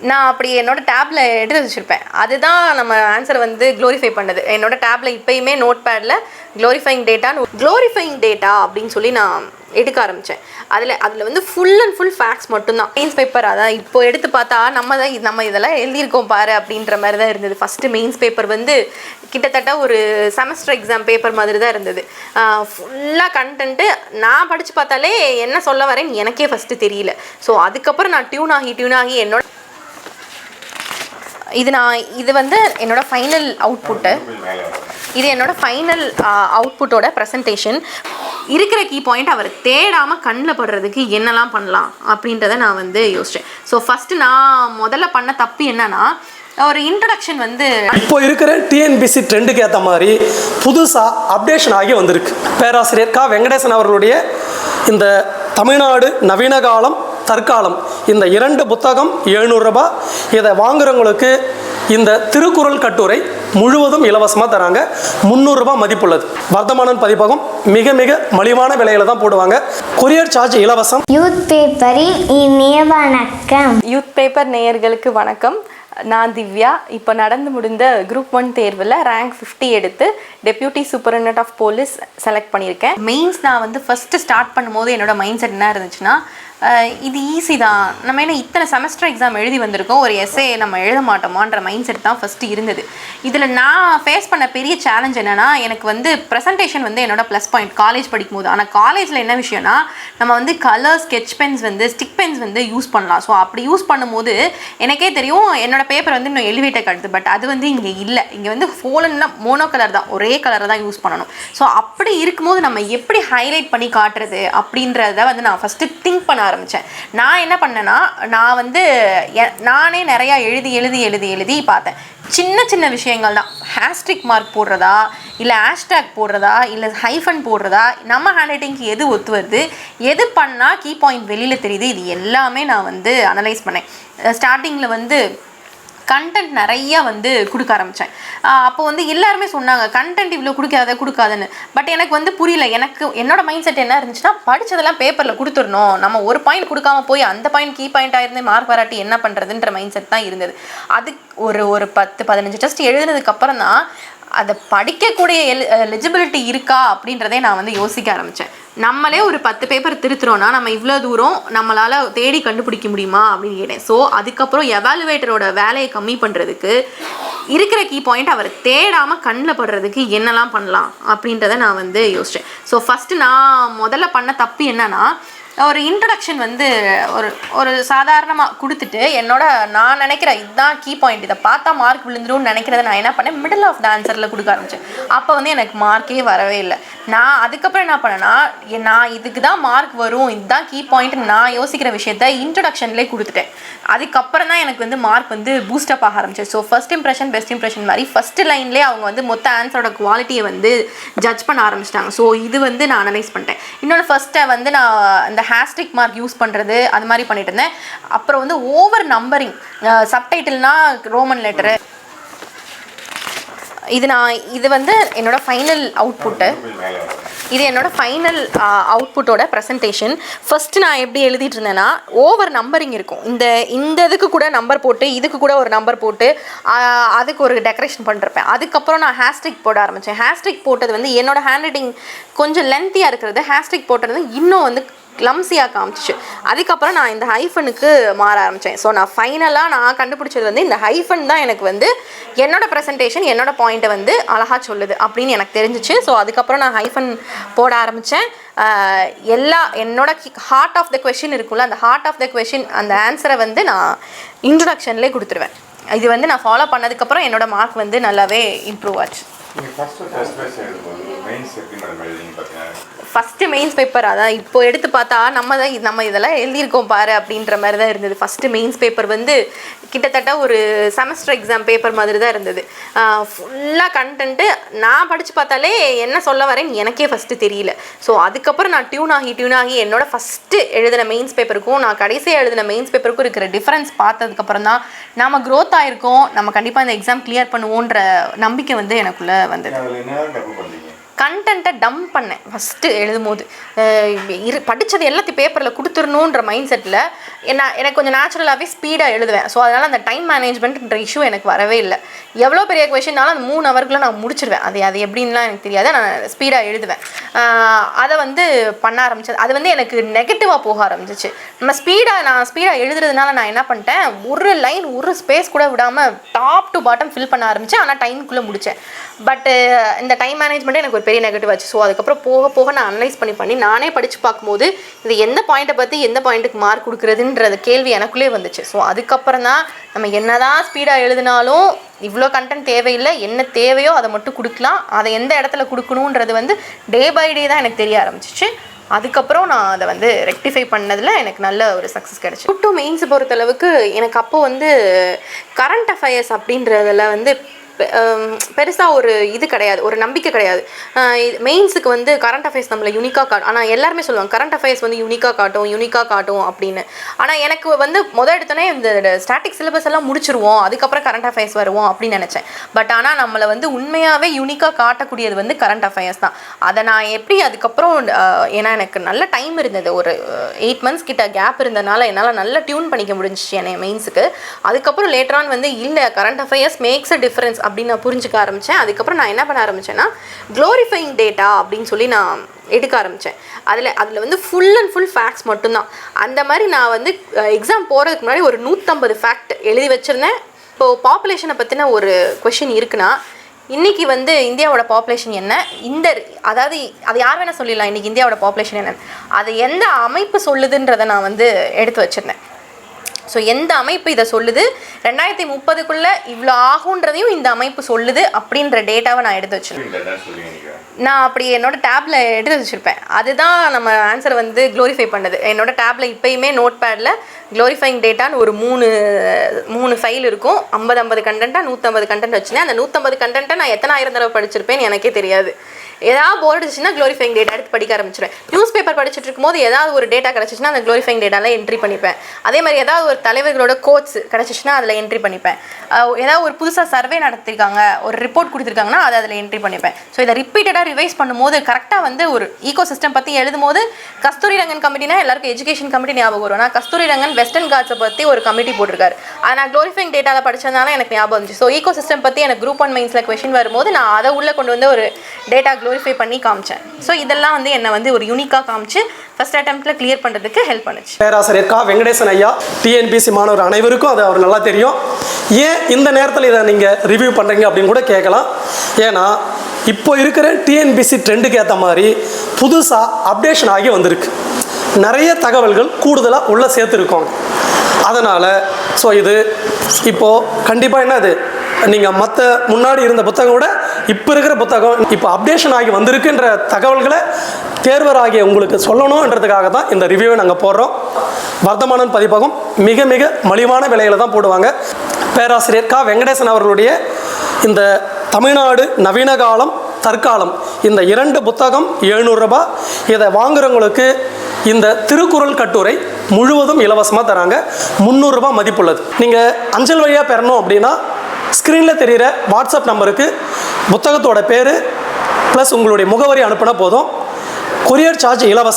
நான் அப்படி என்னோட டேப்ல எடுத்து வச்சிருப்பேன். அதுதான் நம்ம ஆன்சரை வந்து க்ளோரிஃபை பண்ணது. என்னோட டேப்ல இப்பயுமே நோட் பேட்ல க்ளோரிஃபைங் டேட்டா அப்படின்னு சொல்லி நான் எடுக்க ஆரம்பித்தேன். அதில் வந்து ஃபுல் அண்ட் ஃபுல் ஃபேக்ட்ஸ் மட்டும்தான். மெயின்ஸ் பேப்பர் அதான் இப்போ எடுத்து பார்த்தா நம்ம இதெல்லாம் எழுதியிருக்கோம் பாரு அப்படின்ற மாதிரி தான் இருந்தது. ஃபஸ்ட்டு மெயின்ஸ் பேப்பர் வந்து கிட்டத்தட்ட ஒரு செமஸ்டர் எக்ஸாம் பேப்பர் மாதிரி தான் இருந்தது. ஃபுல்லாக கண்டென்ட்டு நான் படித்து பார்த்தாலே என்ன சொல்ல வரேன்னு எனக்கே ஃபஸ்ட்டு தெரியல. ஸோ அதுக்கப்புறம் நான் டியூன் ஆகி என்னோட இது வந்து என்னோட ஃபைனல் அவுட்புட்டு. இது என்னோட ஃபைனல் அவுட்புட்டோட ப்ரெசன்டேஷன். இருக்கிற கீ பாயிண்ட் அவர் தேடாமல் கண்ணில் படுறதுக்கு என்னெல்லாம் பண்ணலாம் அப்படின்றத நான் வந்து யோசித்தேன். ஸோ ஃபஸ்ட்டு நான் முதல்ல பண்ண தப்பு என்னன்னா, ஒரு இன்ட்ரடக்ஷன் வந்து இப்போ இருக்கிற டிஎன்பிசி ட்ரெண்டுக்கு ஏற்ற மாதிரி புதுசாக அப்டேஷன் ஆகி வந்திருக்கு. பேராசிரியர் கா வெங்கடேசன் அவர்களுடைய இந்த தமிழ்நாடு நவீன காலம் தற்காலம் இந்த 2 புத்தகம் 700 ரூபாய். இதை வாங்குறவங்களுக்கு இந்த திருக்குறள் கட்டுரை முழுவதும் இலவசமாக தராங்க. 300 ரூபாய் மதிப்புள்ளது. வர்த்தமானன் பதிப்பகம் மிக மிக மலிவான விலையில தான் போடுவாங்க. கொரியர் சார்ஜ் இலவசம். யூத் பேப்பரின் இனிய வணக்கம். யூத் பேப்பர் நேயர்களுக்கு வணக்கம். நான் திவ்யா. இப்போ நடந்து முடிந்த குரூப் 1 தேர்வில் ரேங்க் 50 எடுத்து deputy superintendent of police select பண்ணியிருக்கேன். மெயின்ஸ் நான் வந்து ஃபஸ்ட்டு ஸ்டார்ட் பண்ணும்போது என்னோட மைண்ட் செட் என்ன இருந்துச்சுன்னா, இது ஈஸி தான், நம்ம என்ன இத்தனை செமஸ்டர் எக்ஸாம் எழுதி வந்திருக்கோம், ஒரு எஸ்ஏ நம்ம எழுத மாட்டோமான்ற மைண்ட் செட் தான் ஃபஸ்ட்டு இருந்தது. இதில் நான் ஃபேஸ் பண்ண பெரிய சேலஞ்ச் என்னென்னா, எனக்கு வந்து ப்ரெசன்டேஷன் வந்து என்னோட ப்ளஸ் பாயிண்ட் காலேஜ் படிக்கும்போது. ஆனால் காலேஜில் என்ன விஷயம்னா, நம்ம வந்து கலர் ஸ்கெட்ச் பென்ஸ் வந்து ஸ்டிக் பென்ஸ் வந்து யூஸ் பண்ணலாம். ஸோ அப்படி யூஸ் பண்ணும்போது எனக்கே தெரியும் என்னோட பேப்பர் வந்து இன்னும் எலிவேட்டட் கடுது. பட் அது வந்து இங்கே இல்லை. இங்கே வந்து ஃபோலன்னா மோனோ கலர் தான், ஒரே கலரை தான் யூஸ் பண்ணணும். ஸோ அப்படி இருக்கும்போது நம்ம எப்படி ஹைலைட் பண்ணி காட்டுறது அப்படின்றத வந்து நான் ஃபஸ்ட்டு திங்க் பண்ண ஆரம்பித்தேன். நான் என்ன பண்ணேன்னா, நான் வந்து நானே நிறையா எழுதி பார்த்தேன். சின்ன சின்ன விஷயங்கள் தான். ஹேஷ்ட்ரிக் மார்க் போடுறதா, இல்லை ஹேஷ்டேக் போடுறதா, இல்லை ஹைஃபன் போடுறதா, நம்ம ஹேண்ட் ரைட்டிங்க்கு எது ஒத்து வருது, எது பண்ணால் கீ பாயிண்ட் வெளியில் தெரியுது, இது எல்லாமே நான் வந்து அனலைஸ் பண்ணேன். ஸ்டார்டிங்கில் வந்து கண்டென்ட் நிறையா வந்து கொடுக்க ஆரம்பித்தேன். அப்போ வந்து எல்லாருமே சொன்னாங்க கண்டென்ட் இவ்வளோ கொடுக்காதுன்னு. பட் எனக்கு வந்து புரியல. என்னோட மைண்ட் செட் என்ன இருந்துச்சுன்னா, படித்ததெல்லாம் பேப்பரில் கொடுத்துடணும், நம்ம ஒரு பாயிண்ட் கொடுக்காம போய் அந்த பாயிண்ட் கீ பாயிண்ட் ஆயிருந்து மார்க் வராட்டி என்ன பண்ணுறதுன்ற மைண்ட் செட் தான் இருந்தது. அது ஒரு 10-15 டெஸ்ட் எழுதுனதுக்கப்புறம் தான் அதை படிக்கக்கூடிய எலிஜிபிலிட்டி இருக்கா அப்படின்றதே நான் வந்து யோசிக்க ஆரம்பித்தேன். நம்மளே ஒரு 10 பேப்பர் திருத்துறோன்னா நம்ம இவ்வளோ தூரம் நம்மளால் தேடி கண்டுபிடிக்க முடியுமா அப்படின்னு கேட்டேன். ஸோ அதுக்கப்புறம் எவாலுவேட்டரோட வேலையை கம்மி பண்ணுறதுக்கு இருக்கிற கீ பாயிண்ட் அவர் தேடாமல் கண்ணில் படுறதுக்கு என்னெல்லாம் பண்ணலாம் அப்படின்றத நான் வந்து யோசித்தேன். ஸோ ஃபஸ்ட்டு நான் முதல்ல பண்ண தப்பு என்னன்னா, ஒரு இன்ட்ரடக்ஷன் வந்து ஒரு சாதாரணமாக கொடுத்துட்டு நான் நினைக்கிறேன் இதுதான் கீ பாயிண்ட், இதை பார்த்தா மார்க் விழுந்துரும்னு நினைக்கிறத நான் என்ன பண்ணேன், மிடில் ஆஃப் த ஆன்சரில் கொடுக்க ஆரம்பித்தேன். அப்போ வந்து எனக்கு மார்க்கே வரவே இல்லை. நான் அதுக்கப்புறம் என்ன பண்ணேன்னா, நான் இதுக்கு தான் மார்க் வரும், இதுதான் கீ பாயிண்ட் நான் யோசிக்கிற விஷயத்த இன்ட்ரடக்ஷன்லேயே கொடுத்துட்டேன். அதுக்கப்புறம் தான் எனக்கு வந்து மார்க் வந்து பூஸ்டப் ஆக ஆரம்பிச்சு. So first impression best impression மாதிரி ஃபஸ்ட்டு லைன்லேயே அவங்க வந்து மொத்த ஆன்சரோட குவாலிட்டியை வந்து ஜட்ஜ் பண்ண ஆரம்பிச்சிட்டாங்க. ஸோ இது வந்து நான் அனலைஸ் பண்ணிட்டேன். இன்னொன்று ஃபஸ்ட்டை வந்து நான் இந்த ஹேஷ்ட்ரிக் மார்க் யூஸ் பண்ணுறது அது மாதிரி பண்ணிட்டு இருந்தேன். அப்புறம் வந்து ஓவர் நம்பரிங், சப்டைட்டில்னா ரோமன் லெட்டரு. இது வந்து என்னோட ஃபைனல் அவுட்புட்டு. இது என்னோட ஃபைனல் அவுட்புட்டோட ப்ரெசன்டேஷன். ஃபஸ்ட்டு நான் எப்படி எழுதிட்டு இருந்தேன்னா, ஓவர் நம்பரிங் இருக்கும். இந்த இதுக்கு கூட நம்பர் போட்டு, இதுக்கு கூட ஒரு நம்பர் போட்டு, அதுக்கு ஒரு டெக்கரேஷன் பண்ணிருப்பேன். அதுக்கப்புறம் நான் ஹேஷ்ட்ரிக் போட ஆரம்பித்தேன். ஹேஷ்ட்ரிக் போட்டது வந்து என்னோட ஹேண்ட் ரைட்டிங் கொஞ்சம் லென்த்தியாக இருக்கிறது, ஹேஷ்ட்ரிக் போட்டது இன்னும் வந்து கிளம்ஸியாக காமிச்சிச்சு. அதுக்கப்புறம் நான் இந்த ஹைஃபனுக்கு மாற ஆரம்பித்தேன். ஸோ நான் ஃபைனலாக நான் கண்டுபிடிச்சது வந்து இந்த ஹைஃபன் தான் எனக்கு வந்து என்னோட ப்ரெசன்டேஷன், என்னோட பாயிண்ட்டை வந்து அழகாக சொல்லுது அப்படின்னு எனக்கு தெரிஞ்சிச்சு. ஸோ அதுக்கப்புறம் நான் ஹைஃபன் போட ஆரம்பித்தேன். என்னோட ஹார்ட் ஆஃப் த கொஷின் இருக்குல்ல, அந்த ஹார்ட் ஆஃப் த கொஷின் அந்த ஆன்சரை வந்து நான் இன்ட்ரடக்ஷன்லேயே கொடுத்துருவேன். இது வந்து நான் ஃபாலோ பண்ணதுக்கப்புறம் என்னோட மார்க் வந்து நல்லாவே இம்ப்ரூவ் ஆச்சு. ஃபஸ்ட்டு மெயின்ஸ் பேப்பர் அதான் இப்போ எடுத்து பார்த்தா நம்ம இதெல்லாம் எழுதியிருக்கோம் பாரு அப்படின்ற மாதிரி தான் இருந்தது. ஃபஸ்ட்டு மெயின்ஸ் பேப்பர் வந்து கிட்டத்தட்ட ஒரு செமஸ்டர் எக்ஸாம் பேப்பர் மாதிரி தான் இருந்தது. ஃபுல்லாக கண்டென்ட்டு நான் படித்து பார்த்தாலே என்ன சொல்ல வரேன்னு எனக்கே ஃபஸ்ட்டு தெரியல. ஸோ அதுக்கப்புறம் நான் டியூன் ஆகி என்னோட ஃபஸ்ட்டு எழுதின மெயின்ஸ் பேப்பருக்கும் நான் கடைசியாக எழுதின மெயின்ஸ் பேப்பருக்கும் இருக்கிற டிஃப்ரென்ஸ் பார்த்ததுக்கப்புறம் தான் நம்ம க்ரோத் ஆகிருக்கோம், நம்ம கண்டிப்பாக இந்த எக்ஸாம் கிளியர் பண்ணுவோன்ற நம்பிக்கை வந்து எனக்குள்ளே வந்தது. கண்டென்ட்டை டம்ப் பண்ணேன் ஃபஸ்ட்டு எழுதும்போது. படித்தது எல்லாத்தையும் பேப்பரில் கொடுத்துடணுன்ற மைண்ட் செட்டில் எனக்கு கொஞ்சம் நேச்சுரலாகவே ஸ்பீடாக எழுதுவேன். ஸோ அதனால் அந்த டைம் மேனேஜ்மெண்ட்ன்ற இஷ்யூ எனக்கு வரவே இல்லை. எவ்வளோ பெரிய கொஷின்னாலும் அந்த 3 ஹவருக்குள்ளே நான் முடிச்சிடுவேன். அது எப்படின்லாம் எனக்கு தெரியாது, நான் ஸ்பீடாக எழுதுவேன். அதை வந்து பண்ண ஆரம்பிச்சது அது வந்து எனக்கு நெகட்டிவாக போக ஆரம்பிச்சிச்சு. நான் ஸ்பீடாக எழுதுறதுனால நான் என்ன பண்ணிட்டேன், ஒரு லைன் ஒரு ஸ்பேஸ் கூட விடாமல் டாப் டு பாட்டம் ஃபில் பண்ண ஆரம்பித்தேன். ஆனால் டைமுக்குள்ளே முடித்தேன். பட்டு இந்த டைம் மேனேஜ்மெண்ட்டே எனக்கு ஒரு பெரிய நெகட்டிவ் ஆச்சு. ஸோ அதுக்கப்புறம் போக போக நான் அனலைஸ் பண்ணி நானே படித்து பார்க்கும்போது இது எந்த பாயிண்ட்டை பற்றி எந்த பாயிண்ட்டுக்கு மார்க் கொடுக்குறதுன்றது கேள்வி எனக்குள்ளே வந்துச்சு. ஸோ அதுக்கப்புறம் தான் நம்ம என்னதான் ஸ்பீடாக எழுதினாலும் இவ்வளோ கண்டென்ட் தேவையில்லை, என்ன தேவையோ அதை மட்டும் கொடுக்கலாம், அதை எந்த இடத்துல கொடுக்கணுன்றது வந்து டே பை டே தான் எனக்கு தெரிய ஆரம்பிச்சிச்சு. அதுக்கப்புறம் நான் அதை வந்து ரெக்டிஃபை பண்ணதில் எனக்கு நல்ல ஒரு சக்ஸஸ் கிடச்சி. குரூப் 2 மெயின்ஸ் பொறுத்தளவுக்கு எனக்கு அப்போ வந்து கரண்ட் அஃபேர்ஸ் அப்படின்றதில் வந்து பெருசாக ஒரு இது கிடையாது, ஒரு நம்பிக்கை கிடையாது. மெயின்ஸுக்கு வந்து கரண்ட் அஃபேர்ஸ் நம்மளை யூனிக்காக காட்டும். ஆனால் எல்லாருமே சொல்லுவாங்க கரண்ட் அஃபேர்ஸ் வந்து யூனிக்காக காட்டும் அப்படின்னு. ஆனால் எனக்கு வந்து எடுத்தோடனே இந்த ஸ்டாட்டிக் சிலபஸ் எல்லாம் முடிச்சிருவோம், அதுக்கப்புறம் கரண்ட் அஃபேர்ஸ் வருவோம் அப்படின்னு நினச்சேன். பட் ஆனால் நம்மளை வந்து உண்மையாகவே யூனிக்காக காட்டக்கூடியது வந்து கரண்ட் அஃபேர்ஸ் தான். அதை நான் எப்படி அதுக்கப்புறம் ஏன்னா எனக்கு நல்ல டைம் இருந்தது, ஒரு 8 மந்த்ஸ் கிட்ட கேப் இருந்ததுனால என்னால் நல்லா டியூன் பண்ணிக்க முடிஞ்சிச்சு என்னை மெயின்ஸுக்கு. அதுக்கப்புறம் லேட்டரான் வந்து இல்லை current affairs maths a difference அப்படின்னு நான் புரிஞ்சுக்க ஆரம்பித்தேன். அதுக்கப்புறம் நான் என்ன பண்ண ஆரம்பித்தேன்னா க்ளோரிஃபைங் டேட்டா அப்படின்னு சொல்லி நான் எடுக்க ஆரம்பித்தேன். அதில் வந்து ஃபுல் அண்ட் ஃபுல் ஃபேக்ட்ஸ் மட்டும்தான். அந்த மாதிரி நான் வந்து எக்ஸாம் போகிறதுக்கு முன்னாடி ஒரு 150 ஃபேக்ட் எழுதி வச்சுருந்தேன். இப்போது பாப்புலேஷனை பற்றின ஒரு கொஷின் இருக்குன்னா, இன்றைக்கி வந்து இந்தியாவோட பாப்புலேஷன் என்ன, அதாவது அது யார் வேணால் சொல்லிடலாம் இன்றைக்கி இந்தியாவோட பாப்புலேஷன் என்னன்னு, அது எந்த அமைப்பு சொல்லுதுன்றதை நான் வந்து எடுத்து வச்சுருந்தேன். ஸோ எந்த அமைப்பு இதை சொல்லுது, 2030க்குள்ளே இவ்வளோ ஆகுன்றதையும் இந்த அமைப்பு சொல்லுது அப்படின்ற டேட்டாவை நான் எடுத்து வச்சுருப்பேன். நான் அப்படி என்னோடய டேப்பில் எடுத்து வச்சுருப்பேன். அதுதான் நம்ம ஆன்சரை வந்து க்ளோரிஃபை பண்ணுது. என்னோடய டேப்பில் இப்போயுமே நோட் பேடில் க்ளோரிஃபைங் டேட்டான்னு ஒரு 3 ஃபைல் இருக்கும். 50 கண்டென்ட்டாக 150 கண்டென்ட் வச்சுருந்தேன். அந்த 150 கண்டென்ட்டை நான் எத்தனை ஆயிரம் தடவை படிச்சிருப்பேன்னு எனக்கே தெரியாது. ஏதாவது போர்டு அடிச்சுன்னா க்ளோரிஃபைங் டேட்டா எடுத்து படிக்க ஆரம்பிச்சிடுவேன். நியூஸ் பேப்பர் படிச்சுட்டு இருக்கும்போது ஏதாவது ஒரு டேட்டா கிடச்சிச்சுன்னா அந்த க்ளோரிஃபைங் டேட்டாவில் என்ட்ரி பண்ணிப்பேன். அதே மாதிரி ஏதாவது ஒரு தலைவர்களோட கோட்ஸ் கிடச்சிச்சுன்னா அதில் என்ட்ரி பண்ணிப்பேன். ஏதாவது ஒரு புதுசாக சர்வே நடத்திருக்காங்க, ஒரு ரிப்போர்ட் கொடுத்துருக்காங்கன்னா அதை அதில் என்ட்ரி பண்ணிப்பேன். ஸோ இதை ரிப்பீட்டடாக ரிவைஸ் பண்ணும்போது கரெக்டாக வந்து ஒரு ஈகோ சிஸ்டம் பற்றி எழுதும்போது கஸ்தூரி ரங்கன் கமிட்டினா எல்லாருக்கும் எஜுகேஷன் கமிட்டி ஞாபகம் வரும். நான் கஸ்தூரி ரங்கன் வெஸ்டர்ன் காட்ஸை பற்றி ஒரு கமிட்டி போட்டிருக்காரு. அதை நான் க்ளோரிஃபைங் டேட்டாவில் படித்ததுனால எனக்கு ஞாபகம் வந்துச்சு. ஸோ ஈகோ சிஸ்டம் பற்றி எனக்கு குரூப் 1 மெயின்ஸில் கொஷின் வரும்போது நான் அதை உள்ளே கொண்டு வந்து ஒரு டேட்டா க்ளோரிஃபை பண்ணி காமிச்சேன். ஸோ இதெல்லாம் வந்து என்னை வந்து ஒரு யூனிக்காக காமிச்சு ஃபர்ஸ்ட் அட்டெம்ப்ட்ல கிளியர் பண்ணுறதுக்கு ஹெல்ப் பண்ணுச்சு. பேராசிரியர் கா வெங்கடேசன் ஐயா, டிஎன்பிசி மாணவர் அனைவருக்கும் அது அவர் நல்லா தெரியும். ஏன் இந்த நேரத்தில் இதை நீங்கள் ரிவ்யூ பண்ணுறீங்க அப்படின்னு கூட கேட்கலாம். ஏன்னா இப்போ இருக்கிற டிஎன்பிசி ட்ரெண்டுக்கு ஏற்ற மாதிரி புதுசாக அப்டேஷன் ஆகி வந்திருக்கு. நிறைய தகவல்கள் கூடுதலாக உள்ளே சேர்த்துருக்கோங்க. அதனால் ஸோ இது இப்போது கண்டிப்பாக என்னது, நீங்கள் மற்ற முன்னாடி இருந்த புத்தகம் விட இப்போ இருக்கிற புத்தகம் இப்போ அப்டேஷன் ஆகி வந்திருக்குன்ற தகவல்களை தேர்வராகிய உங்களுக்கு சொல்லணுன்றதுக்காக தான் இந்த ரிவ்யூவை நாங்கள் போடுறோம். வர்த்தமானன் பதிப்பகம் மிக மிக மலிவான விலையில் தான் போடுவாங்க. பேராசிரியர் கா வெங்கடேசன் அவர்களுடைய இந்த தமிழ்நாடு நவீன காலம் தற்காலம் இந்த 2 புத்தகம் 700 ரூபாய். இதை வாங்குறவங்களுக்கு இந்த திருக்குறள் கட்டுரை முழுவதும் இலவசமாக தராங்க. 300 ரூபாய் மதிப்புள்ளது. நீங்கள் அஞ்சல் வழியாக பெறணும் அப்படின்னா ஸ்க்ரீனில் தெரிகிற வாட்ஸ்அப் நம்பருக்கு புத்தகத்தோட பேர் ப்ளஸ் உங்களுடைய முகவரி அனுப்பினா போதும். கொரியர் சார்ஜ் இலவசம்.